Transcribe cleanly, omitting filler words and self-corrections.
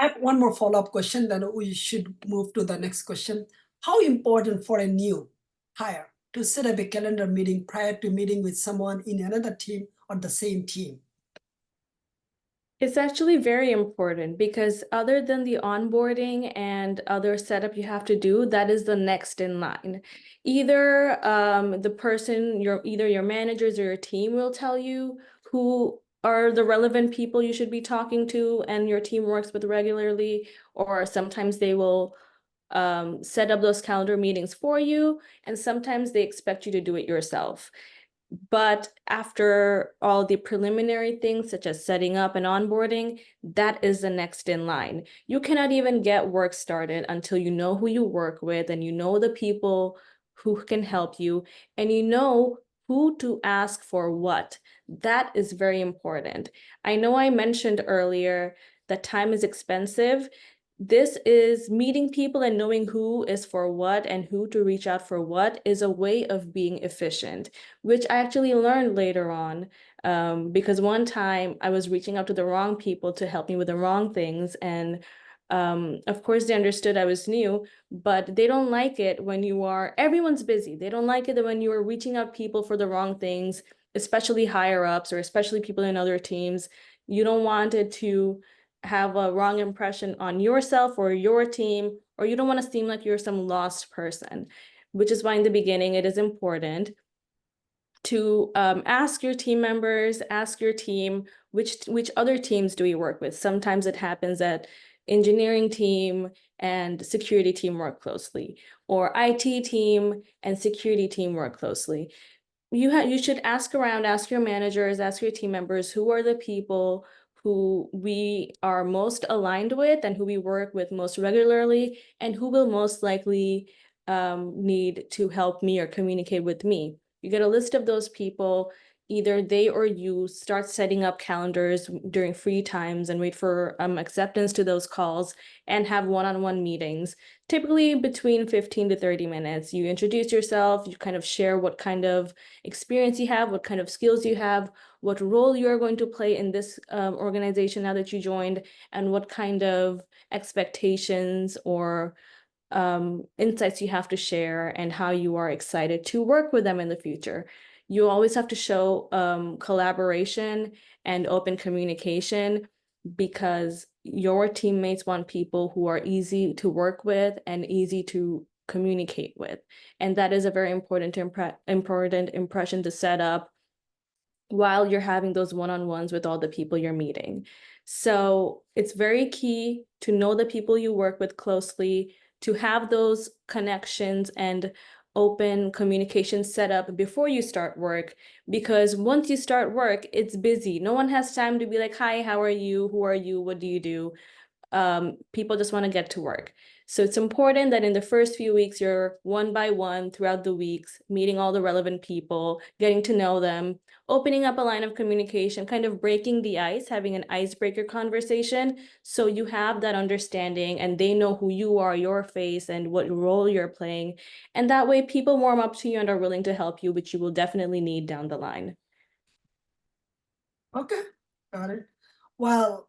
I have one more follow-up question, then we should move to the next question. How important for a new hire to set up a calendar meeting prior to meeting with someone in another team or the same team? It's actually very important because other than the onboarding and other setup you have to do, that is the next in line. Either the person, either your managers or your team will tell you who are the relevant people you should be talking to and your team works with regularly, or sometimes they will set up those calendar meetings for you, and sometimes they expect you to do it yourself. But after all the preliminary things, such as setting up and onboarding, that is the next in line. You cannot even get work started until you know who you work with and you know the people who can help you and you know who to ask for what. That is very important. I know I mentioned earlier that time is expensive. This is meeting people and knowing who is for what and who to reach out for what is a way of being efficient, which I actually learned later on, because one time I was reaching out to the wrong people to help me with the wrong things. And of course, they understood I was new, but they don't like it when everyone's busy. They don't like it that when you are reaching out people for the wrong things, especially higher ups or especially people in other teams. You don't want it to have a wrong impression on yourself or your team, or you don't want to seem like you're some lost person, which is why in the beginning it is important to ask your team members, ask your team, which other teams do we work with? Sometimes it happens that engineering team and security team work closely, or IT team and security team work closely. You should ask around, ask your managers, ask your team members, who are the people who we are most aligned with and who we work with most regularly, and who will most likely need to help me or communicate with me. You get a list of those people, either they or you start setting up calendars during free times and wait for acceptance to those calls and have one-on-one meetings, typically between 15 to 30 minutes. You introduce yourself, you kind of share what kind of experience you have, what kind of skills you have, what role you're going to play in this organization now that you joined, and what kind of expectations or insights you have to share and how you are excited to work with them in the future. You always have to show collaboration and open communication, because your teammates want people who are easy to work with and easy to communicate with. And that is a very important impression to set up while you're having those one-on-ones with all the people you're meeting. So it's very key to know the people you work with closely, to have those connections and open communication set up before you start work, because once you start work, it's busy. No one has time to be like, hi, how are you? Who are you? What do you do? People just want to get to work. So it's important that in the first few weeks, you're one by one throughout the weeks, meeting all the relevant people, getting to know them, opening up a line of communication, kind of breaking the ice, having an icebreaker conversation. So you have that understanding and they know who you are, your face, and what role you're playing. And that way people warm up to you and are willing to help you, which you will definitely need down the line. Okay, got it. Well,